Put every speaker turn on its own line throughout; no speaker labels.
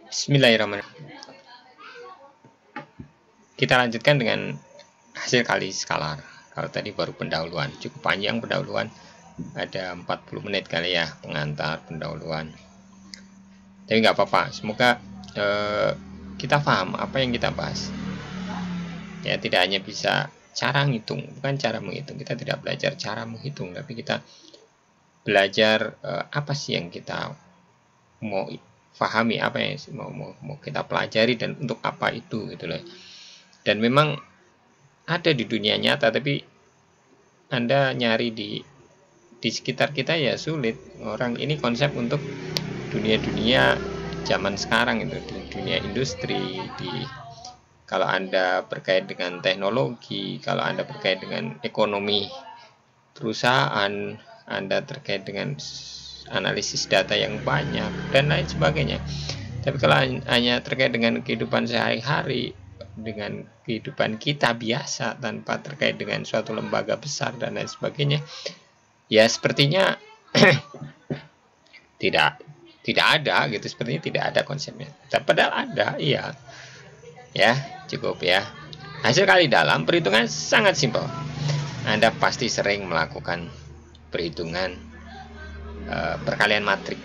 Bismillahirrahmanirrahim. Kita lanjutkan dengan hasil kali skalar. Kalau tadi baru pendahuluan, cukup panjang pendahuluan, ada 40 menit kali ya pengantar pendahuluan. Tapi nggak apa-apa, semoga kita paham apa yang kita bahas. Ya, tidak hanya bisa cara ngitung, bukan cara menghitung. Kita tidak belajar cara menghitung, tapi kita belajar apa sih yang kita mau pahami, apa yang mau kita pelajari, dan untuk apa itu gitu loh. Dan memang ada di dunia nyata, tapi Anda nyari di sekitar kita ya sulit. Orang ini konsep untuk dunia zaman sekarang itu, di dunia industri, kalau Anda berkait dengan teknologi, kalau Anda berkait dengan ekonomi perusahaan, Anda terkait dengan analisis data yang banyak dan lain sebagainya. Tapi kalau hanya terkait dengan kehidupan sehari-hari, dengan kehidupan kita biasa tanpa terkait dengan suatu lembaga besar dan lain sebagainya, ya sepertinya tidak ada gitu, sepertinya tidak ada konsepnya. Tapi padahal ada, iya. Ya, cukup ya. Hasil kali dalam perhitungan sangat simpel. Anda pasti sering melakukan perhitungan perkalian matrik,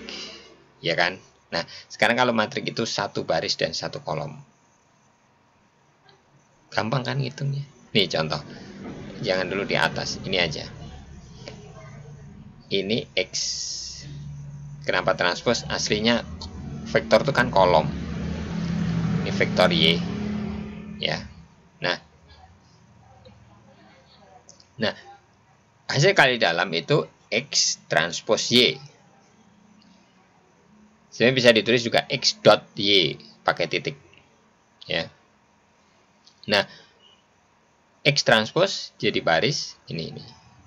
ya kan? Nah, sekarang kalau matrik itu satu baris dan satu kolom, gampang kan ngitungnya? Nih contoh, jangan dulu di atas, ini aja. Ini X. Kenapa transpose? Aslinya vektor itu kan kolom. Ini vektor Y, ya. Nah, hasil kali dalam itu X transpose Y. Sebenarnya bisa ditulis juga X dot Y pakai titik, ya. Nah, X transpose jadi baris ini.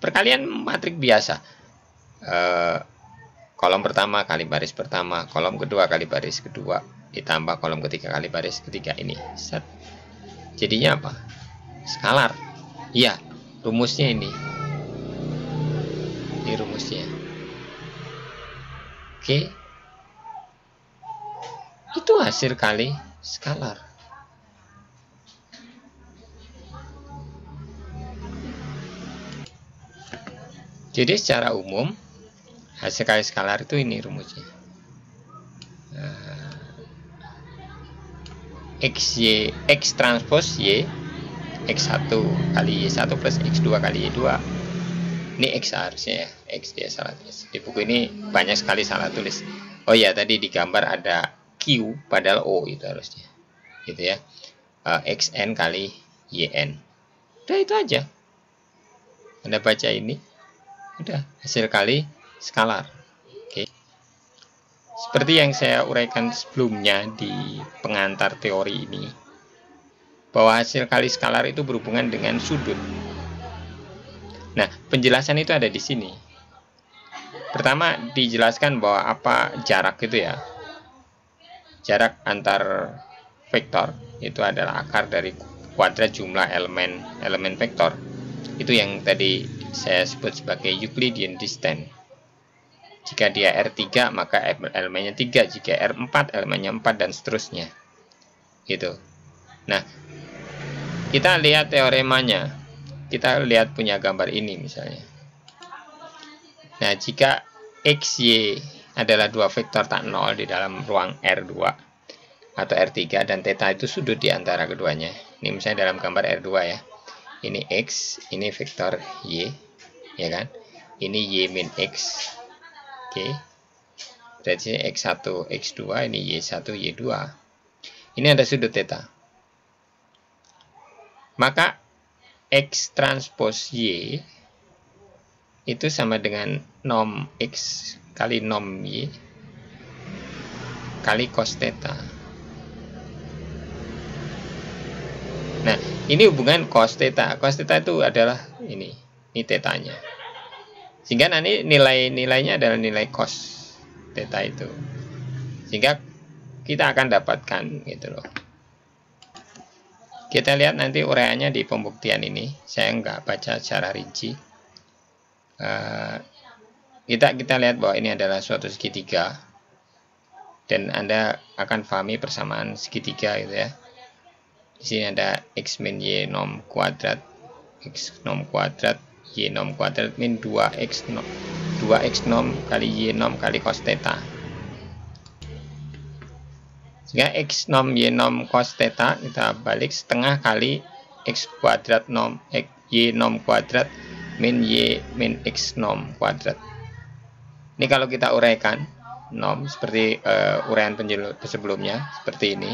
Perkalian matrik biasa. Kolom pertama kali baris pertama, kolom kedua kali baris kedua, ditambah kolom ketiga kali baris ketiga ini. Set. Jadinya apa? Skalar. Iya, rumusnya ini. Ini rumusnya. Oke. Itu hasil kali skalar. Jadi secara umum hasil kali skalar itu ini rumusnya. X transpose Y, X1 kali Y1 plus X2 kali Y2. Ini X harusnya ya, X dia salah tulis. Di buku ini banyak sekali salah tulis. Oh ya, tadi di gambar ada Q padahal O itu harusnya. Gitu ya. XN kali YN. Udah itu aja. Anda baca ini, udah hasil kali skalar. Oke. Seperti yang saya uraikan sebelumnya di pengantar teori ini, bahwa hasil kali skalar itu berhubungan dengan sudut. Nah, penjelasan itu ada di sini. Pertama dijelaskan bahwa apa jarak itu ya. Jarak antar vektor itu adalah akar dari kuadrat jumlah elemen vektor. Itu yang tadi saya sebut sebagai Euclidean distance. Jika dia R3 maka elemennya 3, jika R4 elemennya 4 dan seterusnya. Gitu. Nah, kita lihat teoremanya. Kita lihat punya gambar ini misalnya. Nah, jika X, Y adalah dua vektor tak nol di dalam ruang R2 atau R3 dan theta itu sudut di antara keduanya. Ini misalnya dalam gambar R2 ya. Ini X, ini vektor Y, ya kan? Ini Y min X. Oke. Berarti X1, X2, ini Y1, Y2. Ini ada sudut theta. Maka X transpose Y itu sama dengan norm X kali norm Y kali cos theta. Nah, ini hubungan cos theta. Cos theta itu adalah ini tetanya. Sehingga nanti nilainya adalah nilai cos theta itu. Sehingga kita akan dapatkan gitu loh. Kita lihat nanti uraiannya di pembuktian ini. Saya nggak baca secara rinci. Kita lihat bahwa ini adalah suatu segitiga. dan Anda akan pahami persamaan segitiga gitu ya. Di sini ada x min y nom kuadrat, x nom kuadrat, y nom kuadrat min 2x nom kali y nom kali cos theta. Sehingga x nom y nom cos theta kita balik setengah kali x kuadrat nom y nom kuadrat min y min x nom kuadrat. Ini kalau kita uraikan nom seperti uraian sebelumnya seperti ini.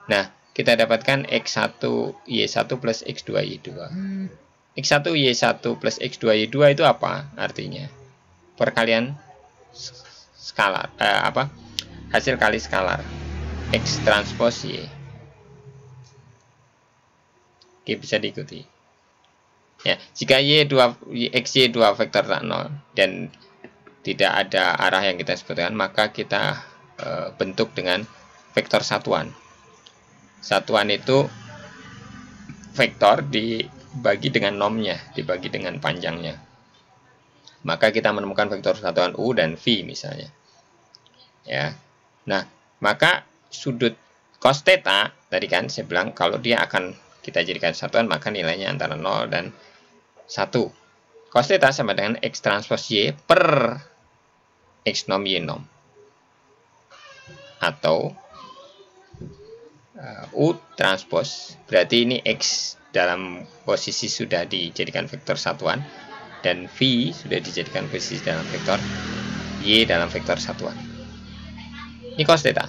Nah, kita dapatkan x1 y1 plus x2 y2. x1 y1 plus x2 y2 itu apa artinya? Perkalian skalar, hasil kali skalar x transpos y. Oke, bisa diikuti. Ya, jika xy 2 vektor tak 0 dan tidak ada arah yang kita sebutkan, maka kita bentuk dengan vektor satuan. Satuan itu vektor dibagi dengan nomnya, dibagi dengan panjangnya. Maka kita menemukan vektor satuan u dan v misalnya. Ya. Nah, maka sudut cos theta tadi kan saya bilang kalau dia akan kita jadikan satuan maka nilainya antara 0 dan 1. Cos theta sama dengan x transpos y per x nom y nom. Atau u transpos, berarti ini x dalam posisi sudah dijadikan vektor satuan dan v sudah dijadikan posisi dalam vektor y dalam vektor satuan. Ini cos theta.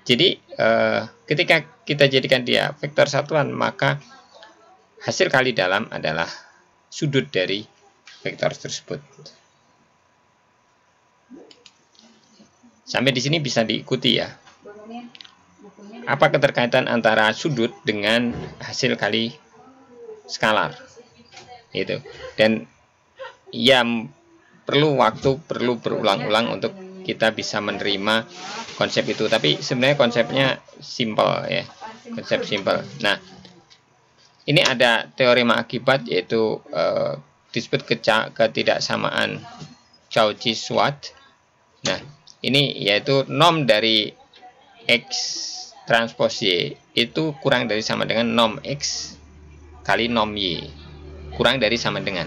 Jadi ketika kita jadikan dia vektor satuan, maka hasil kali dalam adalah sudut dari vektor tersebut. Sampai di sini bisa diikuti ya. Apa keterkaitan antara sudut dengan hasil kali skalar? Itu. Dan ya perlu waktu, perlu berulang-ulang untuk kita bisa menerima konsep itu. Tapi sebenarnya konsepnya simple ya. Konsep simple. Nah, ini ada teorema akibat yaitu disebut ketidaksamaan Cauchy-Schwarz. Nah, ini yaitu nom dari x transpos y itu kurang dari sama dengan nom x kali nom y, kurang dari sama dengan,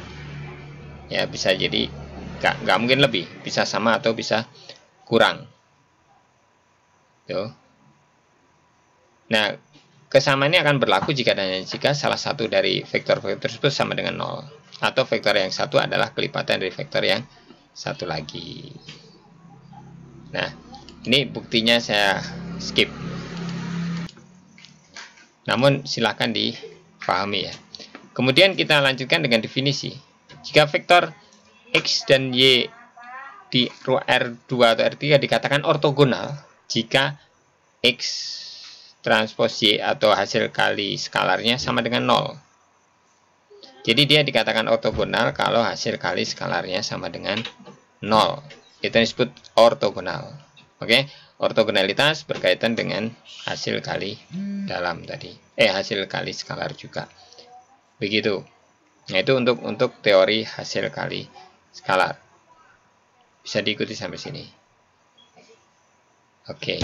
ya bisa jadi nggak mungkin lebih, bisa sama atau bisa kurang. Tuh. Nah, kesamaan ini akan berlaku jika dan jika salah satu dari vektor-vektor tersebut sama dengan 0 atau vektor yang satu adalah kelipatan dari vektor yang satu lagi. Nah, ini buktinya saya skip. Namun silahkan dipahami ya. Kemudian kita lanjutkan dengan definisi. Jika vektor x dan y di R2 atau R3 dikatakan ortogonal jika x transpos y atau hasil kali skalarnya sama dengan 0. Jadi dia dikatakan ortogonal kalau hasil kali skalarnya sama dengan 0. Itu disebut ortogonal. Oke, ortogonalitas berkaitan dengan hasil kali dalam tadi. Hasil kali skalar juga. Begitu. Nah, itu untuk teori hasil kali skalar. Bisa diikuti sampai sini. Oke.